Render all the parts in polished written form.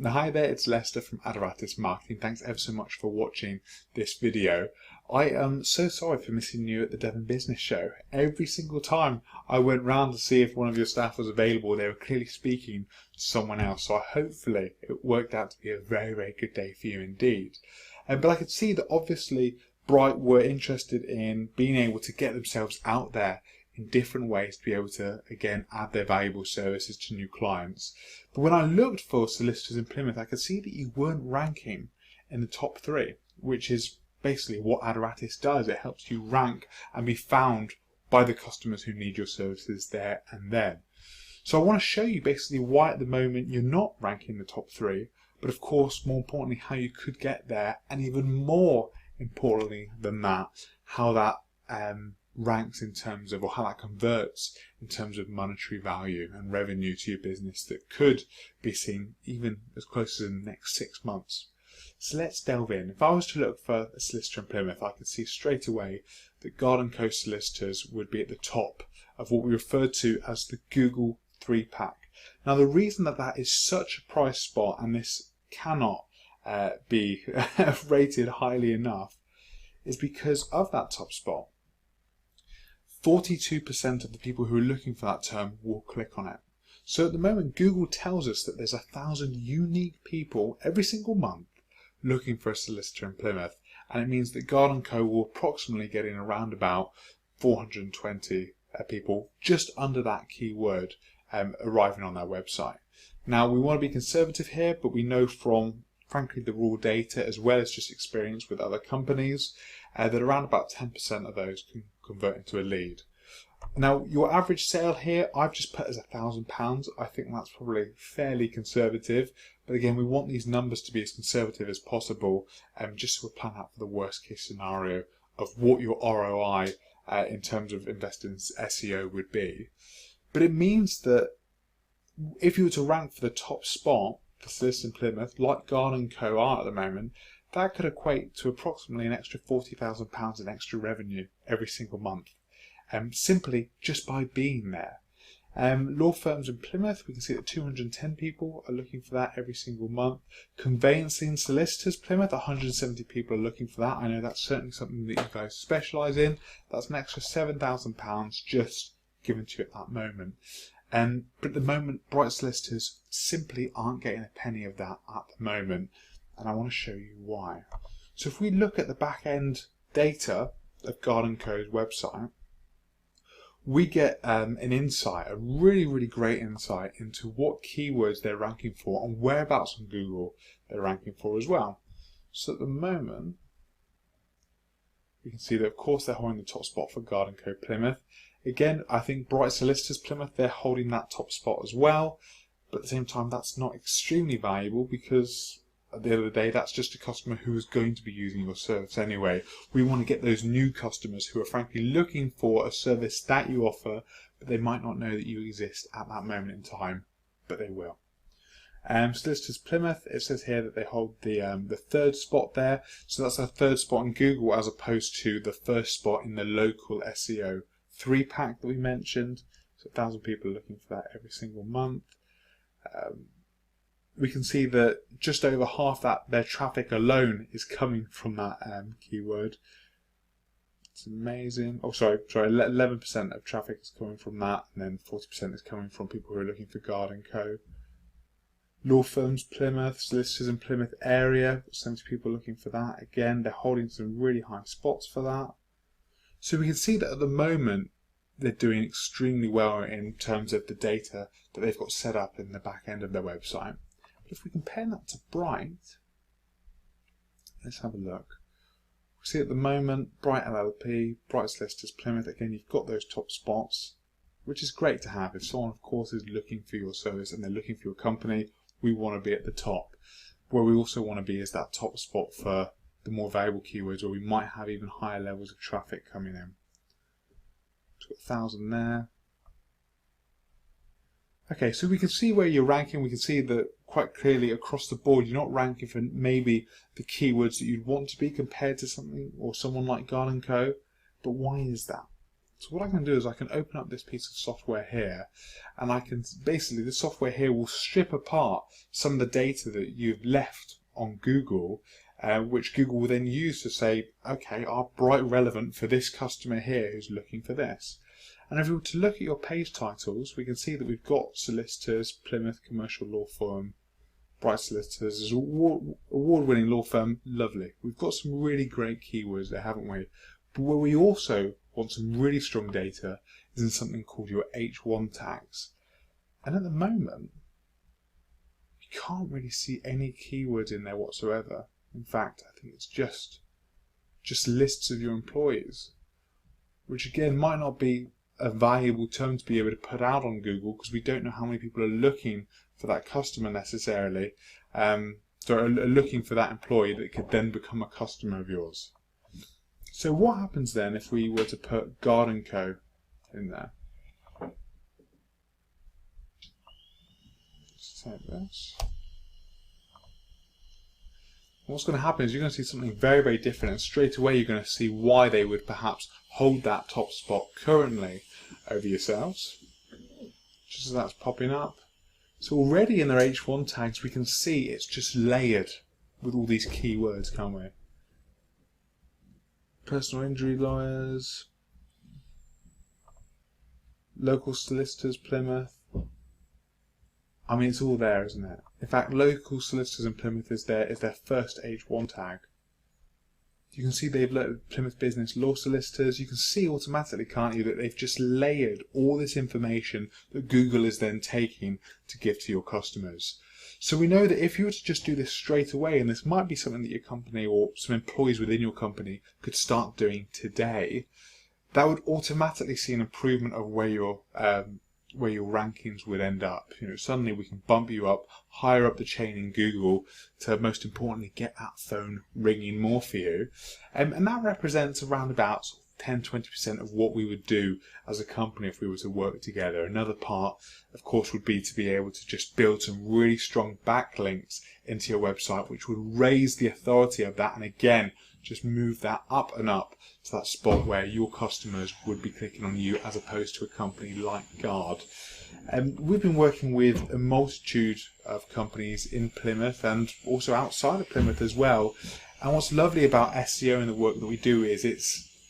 Now, hi there, it's Lester from Audit Marketing. Thanks ever so much for watching this video. I am so sorry for missing you at the Devon Business Show. Every single time I went round to see if one of your staff was available, they were clearly speaking to someone else. So hopefully it worked out to be a very, very good day for you indeed. But I could see that obviously Bright were interested in being able to get themselves out there in different ways to be able to, again, add their valuable services to new clients. But when I looked for solicitors in Plymouth, I could see that you weren't ranking in the top 3, which is basically what Audit does. It helps you rank and be found by the customers who need your services there and then. So I want to show you basically why at the moment you're not ranking in the top 3, but of course, more importantly, how you could get there, and even more importantly than that, how that ranks in terms of, or how that converts in terms of monetary value and revenue to your business that could be seen even as close as in the next 6 months. So let's delve in. If I was to look for a solicitor in Plymouth, I could see straight away that Guard & Co solicitors would be at the top of what we refer to as the Google 3-pack. Now, the reason that that is such a price spot, and this cannot be rated highly enough, is because of that top spot. 42% of the people who are looking for that term will click on it. So at the moment, Google tells us that there's 1,000 unique people every single month looking for a solicitor in Plymouth, and it means that Guard & Co will approximately get in around about 420 people just under that keyword arriving on their website. Now, we want to be conservative here, but we know from, frankly, the raw data as well as just experience with other companies that around about 10% of those can convert into a lead. Now, your average sale here, I've just put as £1,000. I think that's probably fairly conservative, but again, we want these numbers to be as conservative as possible, just so we plan out for the worst case scenario of what your ROI in terms of investing in SEO would be. But it means that if you were to rank for the top spot for solicitors in Plymouth, like Guard & Co are at the moment, that could equate to approximately an extra £40,000 in extra revenue every single month, simply just by being there. Law firms in Plymouth, we can see that 210 people are looking for that every single month. Conveyancing solicitors, Plymouth, 170 people are looking for that. I know that's certainly something that you guys specialise in. That's an extra £7,000 just given to you at that moment. But at the moment, Bright solicitors simply aren't getting a penny of that at the moment, and I want to show you why. So if we look at the back-end data of Guard & Co's website, we get an insight, a really, really great insight into what keywords they're ranking for and whereabouts on Google they're ranking for as well. So at the moment, we can see that of course they're holding the top spot for Guard & Co Plymouth. Again, I think Bright Solicitors Plymouth, they're holding that top spot as well, but at the same time that's not extremely valuable because at the end of the day that's just a customer who is going to be using your service anyway. We want to get those new customers who are frankly looking for a service that you offer, but they might not know that you exist at that moment in time, but they will. Solicitors Plymouth, it says here that they hold the 3rd spot there, so that's a 3rd spot in Google as opposed to the 1st spot in the local SEO 3-pack that we mentioned. So 1,000 people are looking for that every single month. We can see that just over half that their traffic alone is coming from that keyword. It's amazing. Oh, sorry, 11% of traffic is coming from that, and then 40% is coming from people who are looking for Guard & Co. Law firms Plymouth, solicitors in Plymouth area, 70 people looking for that. Again, they're holding some really high spots for that. So we can see that at the moment they're doing extremely well in terms of the data that they've got set up in the back end of their website. But if we compare that to Bright, let's have a look. We see at the moment Bright LLP, Bright Solicitors Plymouth, again you've got those top spots, which is great to have. If someone of course is looking for your service and they're looking for your company, we want to be at the top. Where we also want to be is that top spot for the more valuable keywords where we might have even higher levels of traffic coming in. So we've got 1,000 there. Okay, so we can see where you're ranking. We can see that quite clearly across the board you're not ranking for maybe the keywords that you'd want to be compared to something or someone like Guard & Co. But why is that? So what I can do is I can open up this piece of software here, and I can basically, the software here will strip apart some of the data that you've left on Google, which Google will then use to say, okay, are bright relevant for this customer here who's looking for this. And if we were to look at your page titles, we can see that we've got Solicitors, Plymouth Commercial Law Firm, Bright Solicitors is an award-winning law firm, lovely. We've got some really great keywords there, haven't we? But where we also want some really strong data is in something called your H1 tags. And at the moment, you can't really see any keywords in there whatsoever. In fact, I think it's just lists of your employees, which again might not be a valuable term to be able to put out on Google because we don't know how many people are looking for that customer necessarily, so are looking for that employee that could then become a customer of yours. So what happens then if we were to put Garden Co in there? Let's take this. What's going to happen is you're going to see something very, very different, and straight away you're going to see why they would perhaps hold that top spot currently over yourselves, just as that's popping up. So already in their H1 tags we can see it's just layered with all these keywords, can't we? Personal injury lawyers, local solicitors, Plymouth. I mean, it's all there, isn't it? In fact, local solicitors in Plymouth is their first H1 tag. You can see they've let Plymouth Business Law Solicitors. You can see automatically, can't you, that they've just layered all this information that Google is then taking to give to your customers. So we know that if you were to just do this straight away, and this might be something that your company or some employees within your company could start doing today, that would automatically see an improvement of where your rankings would end up. You know, suddenly we can bump you up higher up the chain in Google to, most importantly, get that phone ringing more for you. And that represents around about 10-20% of what we would do as a company if we were to work together. Another part, of course, would be to be able to just build some really strong backlinks into your website, which would raise the authority of that, and again, just move that up and up to that spot where your customers would be clicking on you as opposed to a company like Guard. We've been working with a multitude of companies in Plymouth and also outside of Plymouth as well. And what's lovely about SEO and the work that we do is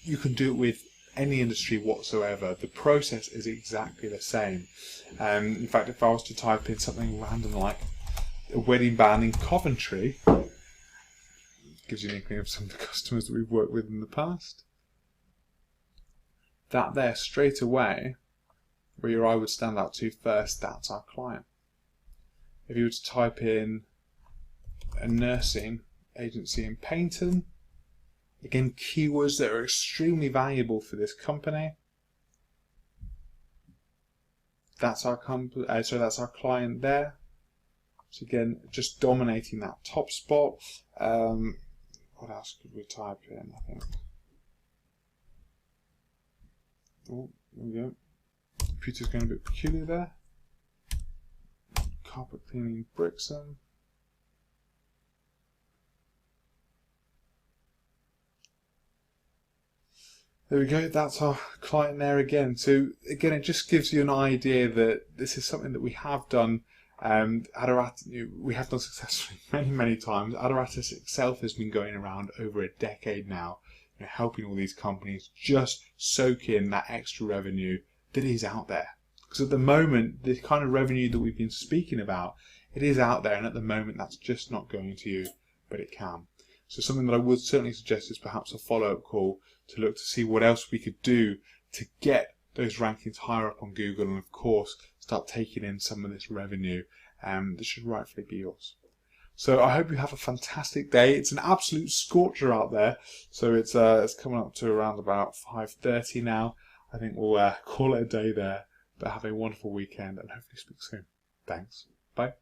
you can do it with any industry whatsoever. The process is exactly the same. In fact, if I was to type in something random like a wedding band in Coventry, gives you an inkling of some of the customers that we've worked with in the past. That there, straight away, where your eye would stand out to first, that's our client. If you were to type in a nursing agency in Paynton, again, keywords that are extremely valuable for this company. That's our that's our client there. So again, just dominating that top spot. What else could we type in? I think. Oh, there we go. Computer's going a bit peculiar there. Carpet cleaning, Brixham. There we go, that's our client there again. So again, it just gives you an idea that this is something that we have done. We have done successfully many times. Adoratus itself has been going around over a decade now, helping all these companies just soak in that extra revenue that is out there. Because at the moment, the kind of revenue that we've been speaking about, it is out there, and at the moment that's just not going to you, but it can. So something that I would certainly suggest is perhaps a follow-up call to look to see what else we could do to get those rankings higher up on Google, and of course start taking in some of this revenue that should rightfully be yours. So I hope you have a fantastic day. It's an absolute scorcher out there, so it's coming up to around about 5:30 now. I think we'll call it a day there, but have a wonderful weekend and hopefully speak soon. Thanks. Bye.